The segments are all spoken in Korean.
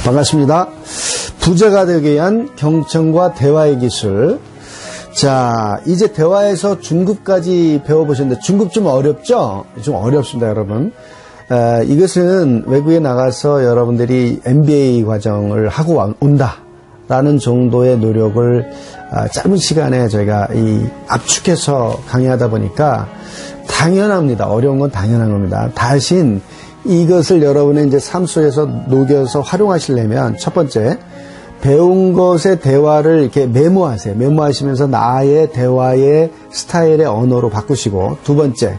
반갑습니다. 부자가 되기 위한 경청과 대화의 기술. 자, 이제 대화에서 중급까지 배워보셨는데 중급 좀 어렵죠? 좀 어렵습니다, 여러분. 이것은 외국에 나가서 여러분들이 MBA 과정을 하고 온다라는 정도의 노력을 짧은 시간에 저희가 압축해서 강의하다 보니까 당연합니다. 어려운 건 당연한 겁니다. 대신 이것을 여러분의 이제 삶 속에서 녹여서 활용하시려면 첫 번째, 배운 것의 대화를 이렇게 메모하세요. 메모하시면서 나의 대화의 스타일의 언어로 바꾸시고, 두 번째,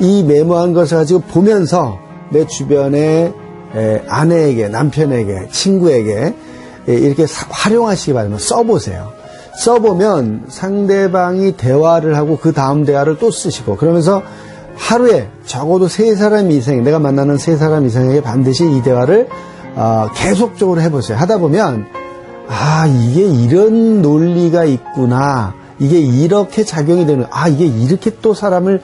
이 메모한 것을 가지고 보면서 내 주변의 아내에게, 남편에게, 친구에게 이렇게 활용하시기 바랍니다. 써보세요. 써보면 상대방이 대화를 하고 그 다음 대화를 또 쓰시고, 그러면서 하루에 적어도 3사람 이상, 내가 만나는 3사람 이상에게 반드시 이 대화를 계속적으로 해보세요. 하다 보면 이게 이런 논리가 있구나, 이게 이렇게 작용이 되는, 이게 이렇게 또 사람을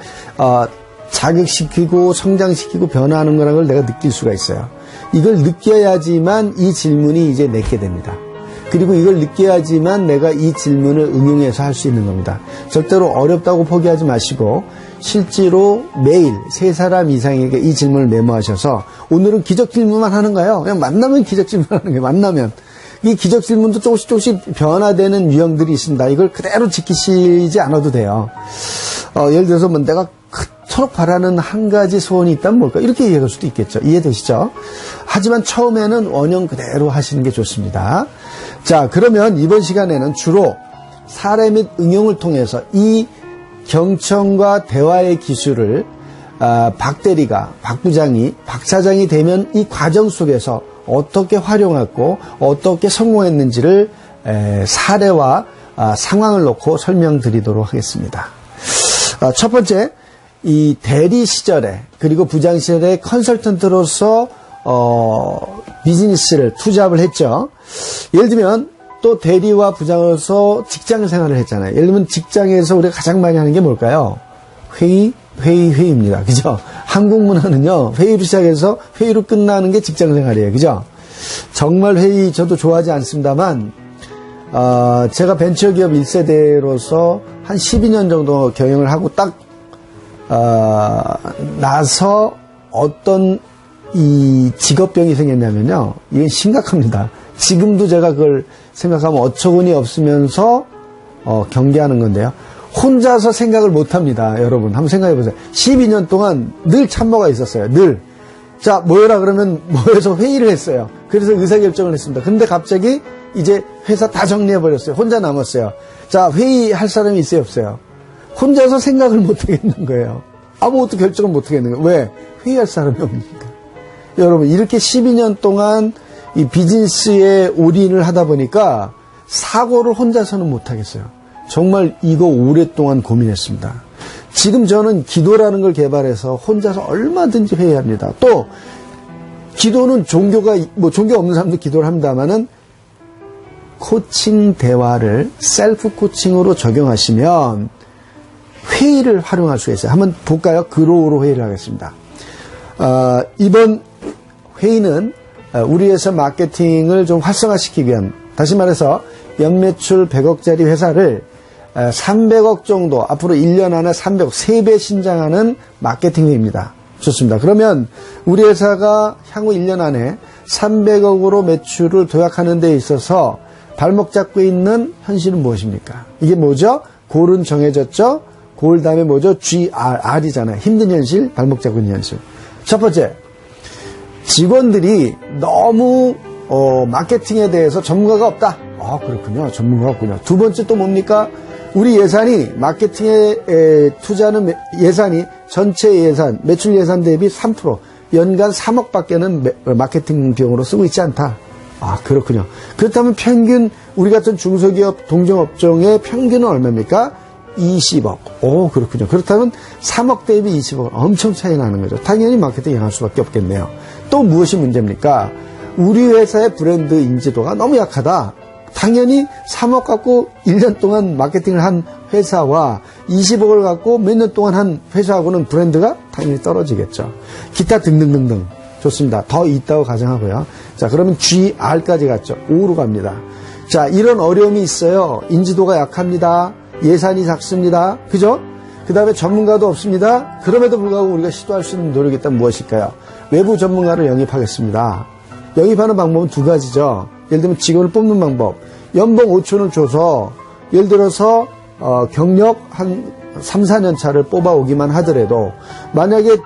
자극시키고 성장시키고 변화하는 거라는 걸 내가 느낄 수가 있어요. 이걸 느껴야지만 이 질문이 이제 내게 됩니다. 그리고 이걸 느껴야지만 내가 이 질문을 응용해서 할 수 있는 겁니다. 절대로 어렵다고 포기하지 마시고 실제로 매일 3사람 이상에게 이 질문을 메모하셔서, 오늘은 기적 질문만 하는 거예요. 그냥 만나면 기적 질문 하는 거예요. 만나면. 이 기적 질문도 조금씩 변화되는 유형들이 있습니다. 이걸 그대로 지키시지 않아도 돼요. 예를 들어서 내가 그토록 바라는 한 가지 소원이 있다면 뭘까? 이렇게 얘기할 수도 있겠죠. 이해되시죠? 하지만 처음에는 원형 그대로 하시는 게 좋습니다. 자, 그러면 이번 시간에는 주로 사례 및 응용을 통해서 이 경청과 대화의 기술을 박 대리가, 박 부장이, 박 사장이 되면 이 과정 속에서 어떻게 활용하고 어떻게 성공했는지를 사례와 상황을 놓고 설명드리도록 하겠습니다. 첫 번째, 이 대리 시절에 그리고 부장 시절에 컨설턴트로서 비즈니스를 투잡을 했죠. 예를 들면 또 대리와 부장으로서 직장 생활을 했잖아요. 예를 들면 직장에서 우리가 가장 많이 하는 게 뭘까요? 회의입니다. 그죠? 한국 문화는요, 회의로 시작해서 회의로 끝나는 게 직장 생활이에요. 그죠? 정말 회의 저도 좋아하지 않습니다만, 제가 벤처기업 1세대로서 한 12년 정도 경영을 하고 딱, 나서 어떤 이 직업병이 생겼냐면요. 이건 심각합니다. 지금도 제가 그걸 생각하면 어처구니 없으면서, 경계하는 건데요. 혼자서 생각을 못 합니다. 여러분, 한번 생각해 보세요. 12년 동안 늘 참모가 있었어요. 늘. 자, 모여라 그러면 모여서 회의를 했어요. 그래서 의사결정을 했습니다. 근데 갑자기 이제 회사 다 정리해버렸어요. 혼자 남았어요. 자, 회의할 사람이 있어요, 없어요? 혼자서 생각을 못 하겠는 거예요. 아무것도 결정을 못 하겠는 거예요. 왜? 회의할 사람이 없으니까. 여러분, 이렇게 12년 동안 이 비즈니스에 올인을 하다 보니까 사고를 혼자서는 못 하겠어요. 정말 이거 오랫동안 고민했습니다. 지금 저는 기도라는 걸 개발해서 혼자서 얼마든지 회의합니다. 또 기도는 종교 없는 사람도 기도를 합니다만은 코칭 대화를 셀프 코칭으로 적용하시면 회의를 활용할 수가 있어요. 한번 볼까요? 그로우로 회의를 하겠습니다. 이번 회의는 우리 회사 마케팅을 좀 활성화시키기 위한, 다시 말해서 연매출 100억짜리 회사를 300억 정도, 앞으로 1년 안에 300억, 3배 신장하는 마케팅 회의입니다. 좋습니다. 그러면 우리 회사가 향후 1년 안에 300억으로 매출을 도약하는 데 있어서 발목 잡고 있는 현실은 무엇입니까? 이게 뭐죠? 골은 정해졌죠? 골 다음에 뭐죠? R이잖아요. 힘든 현실, 발목 잡고 있는 현실. 첫 번째, 직원들이 너무 마케팅에 대해서 전문가가 없다. 그렇군요. 전문가가 없군요. 두 번째 또 뭡니까? 우리 예산이, 마케팅에 투자하는 예산이 전체 예산, 매출 예산 대비 3%, 연간 3억 밖에는 마케팅 비용으로 쓰고 있지 않다. 그렇군요. 그렇다면 평균, 우리 같은 중소기업 동종업종의 평균은 얼마입니까? 20억. 그렇군요. 그렇다면 3억 대비 20억. 엄청 차이 나는 거죠. 당연히 마케팅 향할 수밖에 없겠네요. 또 무엇이 문제입니까? 우리 회사의 브랜드 인지도가 너무 약하다. 당연히 3억 갖고 1년 동안 마케팅을 한 회사와 20억을 갖고 몇 년 동안 한 회사하고는 브랜드가 당연히 떨어지겠죠. 기타 등등등등. 좋습니다. 더 있다고 가정하고요. 자, 그러면 GR까지 갔죠. O로 갑니다. 자, 이런 어려움이 있어요. 인지도가 약합니다. 예산이 작습니다. 그죠? 그 다음에 전문가도 없습니다. 그럼에도 불구하고 우리가 시도할 수 있는 노력이 있다면 무엇일까요? 외부 전문가를 영입하겠습니다. 영입하는 방법은 두 가지죠. 예를 들면 직원을 뽑는 방법. 연봉 5천을 줘서 예를 들어서 경력 한 3, 4년 차를 뽑아오기만 하더라도 만약에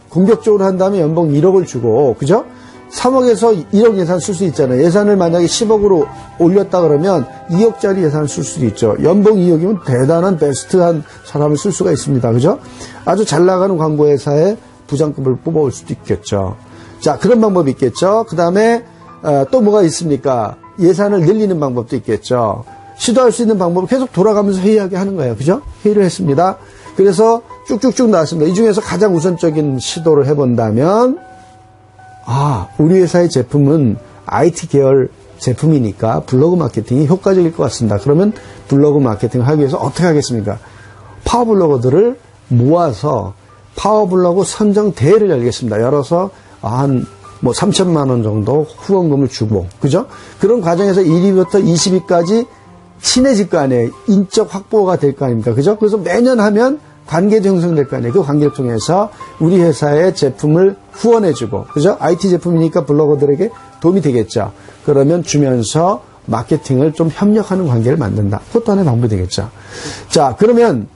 공격적으로 한다면 연봉 1억을 주고 그죠? 3억에서 1억 예산 쓸 수 있잖아요. 예산을 만약에 10억으로 올렸다 그러면 2억짜리 예산을 쓸 수도 있죠. 연봉 2억이면 대단한 베스트한 사람을 쓸 수가 있습니다. 그죠? 아주 잘 나가는 광고회사에 부장급을 뽑아올 수도 있겠죠. 자, 그런 방법이 있겠죠. 그 다음에 또 뭐가 있습니까? 예산을 늘리는 방법도 있겠죠. 시도할 수 있는 방법을 계속 돌아가면서 회의하게 하는 거예요. 그죠? 회의를 했습니다. 그래서 쭉쭉쭉 나왔습니다. 이 중에서 가장 우선적인 시도를 해본다면 우리 회사의 제품은 IT 계열 제품이니까 블로그 마케팅이 효과적일 것 같습니다. 그러면 블로그 마케팅을 하기 위해서 어떻게 하겠습니까? 파워블로거들을 모아서 파워블로그 선정 대회를 열겠습니다. 열어서 한 3천만 원 정도 후원금을 주고, 그죠? 그런 과정에서 1위부터 20위까지 친해질 거 아니에요. 인적 확보가 될 거 아닙니까? 그죠? 그래서 매년 하면 관계도 형성될 거 아니에요. 그 관계를 통해서 우리 회사의 제품을 후원해주고, 그죠? IT 제품이니까 블로거들에게 도움이 되겠죠. 그러면 주면서 마케팅을 좀 협력하는 관계를 만든다. 그것도 하나의 방법이 되겠죠. 자, 그러면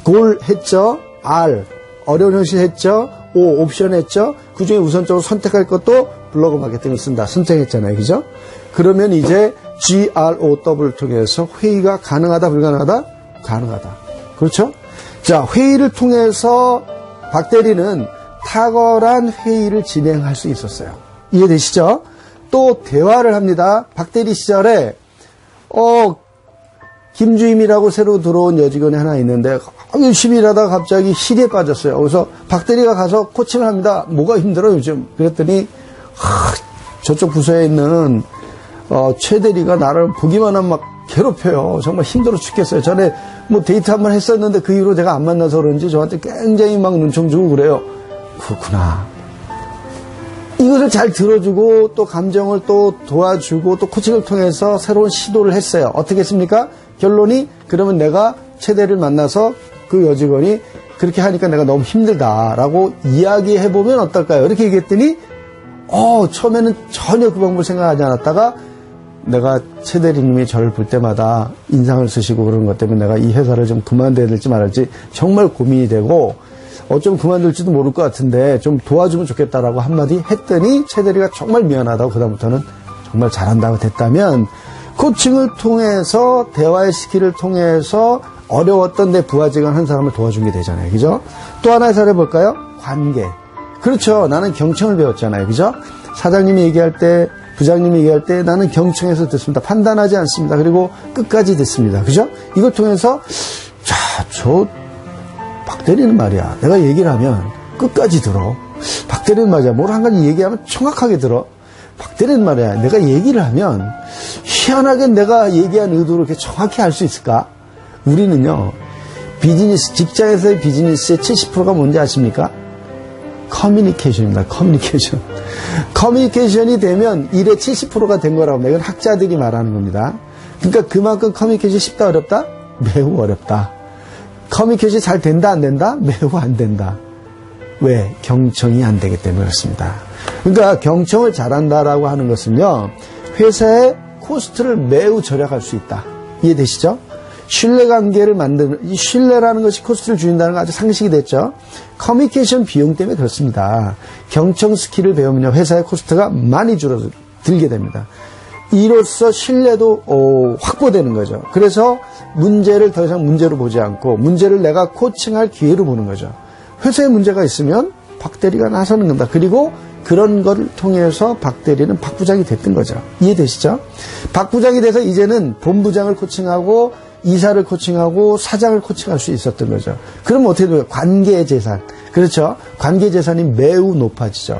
골 했죠. R, 어려운 현실 했죠. O, 옵션 했죠. 그 중에 우선적으로 선택할 것도 블로그 마케팅을 쓴다. 선택했잖아요. 그죠? 그러면 이제 GROW를 통해서 회의가 가능하다, 불가능하다? 가능하다. 그렇죠? 자, 회의를 통해서 박 대리는 탁월한 회의를 진행할 수 있었어요. 이해되시죠? 또 대화를 합니다. 박 대리 시절에 김주임이라고 새로 들어온 여직원이 하나 있는데 열심히 일하다가 갑자기 실에 빠졌어요. 그래서 박 대리가 가서 코칭을 합니다. 뭐가 힘들어 요즘? 그랬더니 저쪽 부서에 있는 최 대리가 나를 보기만 하면 막 괴롭혀요. 정말 힘들어 죽겠어요. 전에 데이트 한번 했었는데 그 이후로 제가 안 만나서 그런지 저한테 굉장히 막 눈총 주고 그래요. 그렇구나. 이것을 잘 들어주고 또 감정을 또 도와주고 또 코칭을 통해서 새로운 시도를 했어요. 어떻게 했습니까? 결론이 그러면 내가 최대를 만나서 그 여직원이 그렇게 하니까 내가 너무 힘들다라고 이야기해보면 어떨까요? 이렇게 얘기했더니 처음에는 전혀 그 방법을 생각하지 않았다가 내가 최 대리님이 저를 볼 때마다 인상을 쓰시고 그런 것 때문에 내가 이 회사를 좀 그만둬야 될지 말할지 정말 고민이 되고 어쩌면 그만둘지도 모를 것 같은데 좀 도와주면 좋겠다라고 한마디 했더니 최 대리가 정말 미안하다고 그다음부터는 정말 잘한다고 됐다면 코칭을 통해서 대화의 스킬을 통해서 어려웠던 내 부하직원 한 사람을 도와준 게 되잖아요. 그죠? 또 하나의 사례 볼까요? 관계. 그렇죠. 나는 경청을 배웠잖아요. 그죠? 사장님이 얘기할 때 부장님이 얘기할 때 나는 경청해서 듣습니다. 판단하지 않습니다. 그리고 끝까지 듣습니다. 그죠? 이걸 통해서 저 박 대리는 말이야. 내가 얘기를 하면 끝까지 들어. 박 대리는 말이야. 뭘 한 가지 얘기하면 정확하게 들어. 박 대리는 말이야. 내가 얘기를 하면 희한하게 내가 얘기한 의도를 이렇게 정확히 알 수 있을까? 우리는요. 비즈니스, 직장에서의 비즈니스의 70%가 뭔지 아십니까? 커뮤니케이션입니다. 커뮤니케이션. 커뮤니케이션이 되면 일의 70%가 된 거라고 이건 학자들이 말하는 겁니다. 그러니까 그만큼 커뮤니케이션이 쉽다 어렵다? 매우 어렵다. 커뮤니케이션이 잘 된다 안 된다? 매우 안 된다. 왜? 경청이 안 되기 때문에 그렇습니다. 그러니까 경청을 잘한다라고 하는 것은요. 회사의 코스트를 매우 절약할 수 있다. 이해되시죠? 신뢰관계를 만드는, 이 신뢰라는 것이 코스트를 줄인다는 거 아주 상식이 됐죠. 커뮤니케이션 비용 때문에 그렇습니다. 경청 스킬을 배우면요, 회사의 코스트가 많이 줄어들게 됩니다. 이로써 신뢰도 확보되는 거죠. 그래서 문제를 더 이상 문제로 보지 않고 문제를 내가 코칭할 기회로 보는 거죠. 회사에 문제가 있으면 박 대리가 나서는 겁니다. 그리고 그런 걸 통해서 박 대리는 박 부장이 됐던 거죠. 이해되시죠? 박 부장이 돼서 이제는 본부장을 코칭하고 이사를 코칭하고 사장을 코칭할 수 있었던 거죠. 그러면 어떻게 돼요? 관계 재산. 그렇죠? 관계 재산이 매우 높아지죠.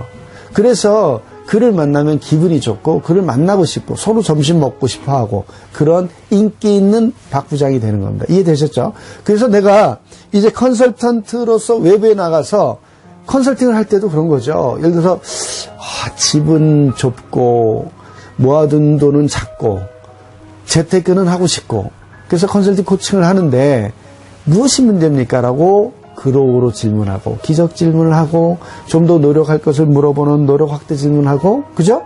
그래서 그를 만나면 기분이 좋고 그를 만나고 싶고 서로 점심 먹고 싶어 하고 그런 인기 있는 박 부장이 되는 겁니다. 이해되셨죠? 그래서 내가 이제 컨설턴트로서 외부에 나가서 컨설팅을 할 때도 그런 거죠. 예를 들어서 집은 좁고 모아둔 돈은 작고 재테크는 하고 싶고 그래서 컨설팅 코칭을 하는데 무엇이 문제입니까? 라고 그로우로 질문하고 기적 질문을 하고 좀 더 노력할 것을 물어보는 노력 확대 질문하고 그죠?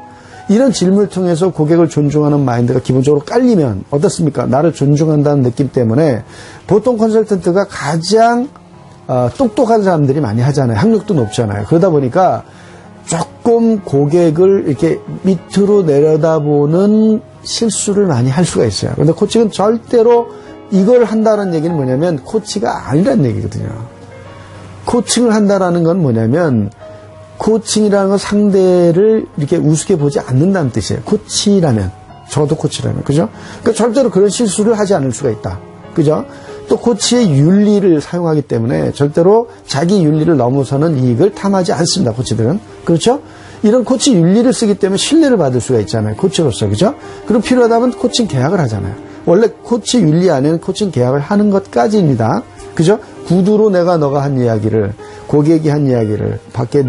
이런 질문을 통해서 고객을 존중하는 마인드가 기본적으로 깔리면 어떻습니까? 나를 존중한다는 느낌 때문에 보통 컨설턴트가 가장 똑똑한 사람들이 많이 하잖아요. 학력도 높잖아요. 그러다 보니까 조금 고객을 이렇게 밑으로 내려다보는 실수를 많이 할 수가 있어요. 그런데 코칭은 절대로 이걸 한다는 얘기는 뭐냐면 코치가 아니라는 얘기거든요. 코칭을 한다라는 건 뭐냐면 코칭이라는 건 상대를 이렇게 우습게 보지 않는다는 뜻이에요. 코치라면. 저도 코치라면. 그죠? 그러니까 절대로 그런 실수를 하지 않을 수가 있다. 그죠? 또 코치의 윤리를 사용하기 때문에 절대로 자기 윤리를 넘어서는 이익을 탐하지 않습니다. 코치들은. 그렇죠? 이런 코치 윤리를 쓰기 때문에 신뢰를 받을 수가 있잖아요. 코치로서. 그죠? 그리고 필요하다면 코칭 계약을 하잖아요. 원래 코치 윤리 안에는 코칭 계약을 하는 것까지입니다. 그죠? 구두로 너가 한 이야기를, 고객이 한 이야기를 밖에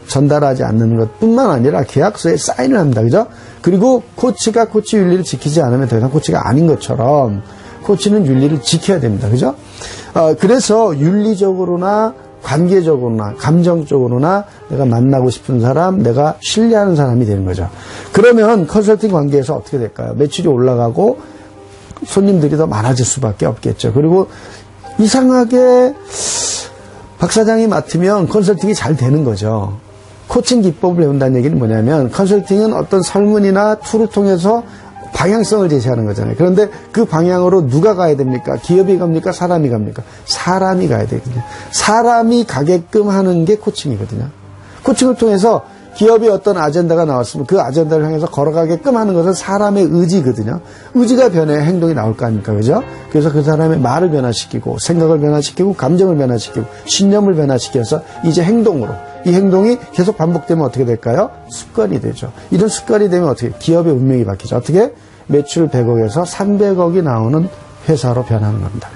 전달하지 않는 것뿐만 아니라 계약서에 사인을 합니다. 그죠? 그리고 코치가 코치 윤리를 지키지 않으면 더 이상 코치가 아닌 것처럼 코치는 윤리를 지켜야 됩니다. 그죠? 그래서 윤리적으로나 관계적으로나 감정적으로나 내가 만나고 싶은 사람, 내가 신뢰하는 사람이 되는 거죠. 그러면 컨설팅 관계에서 어떻게 될까요? 매출이 올라가고 손님들이 더 많아질 수밖에 없겠죠. 그리고 이상하게 박 사장이 맡으면 컨설팅이 잘 되는 거죠. 코칭 기법을 배운다는 얘기는 뭐냐면 컨설팅은 어떤 설문이나 툴을 통해서 방향성을 제시하는 거잖아요. 그런데 그 방향으로 누가 가야 됩니까? 기업이 갑니까? 사람이 갑니까? 사람이 가야 되거든요. 사람이 가게끔 하는 게 코칭이거든요. 코칭을 통해서 기업의 어떤 아젠다가 나왔으면 그 아젠다를 향해서 걸어가게끔 하는 것은 사람의 의지거든요. 의지가 변해야 행동이 나올 거 아닙니까? 그죠? 그래서 그 사람의 말을 변화시키고 생각을 변화시키고 감정을 변화시키고 신념을 변화시켜서 이제 행동으로 이 행동이 계속 반복되면 어떻게 될까요? 습관이 되죠. 이런 습관이 되면 어떻게? 기업의 운명이 바뀌죠. 어떻게? 매출 100억에서 300억이 나오는 회사로 변하는 겁니다.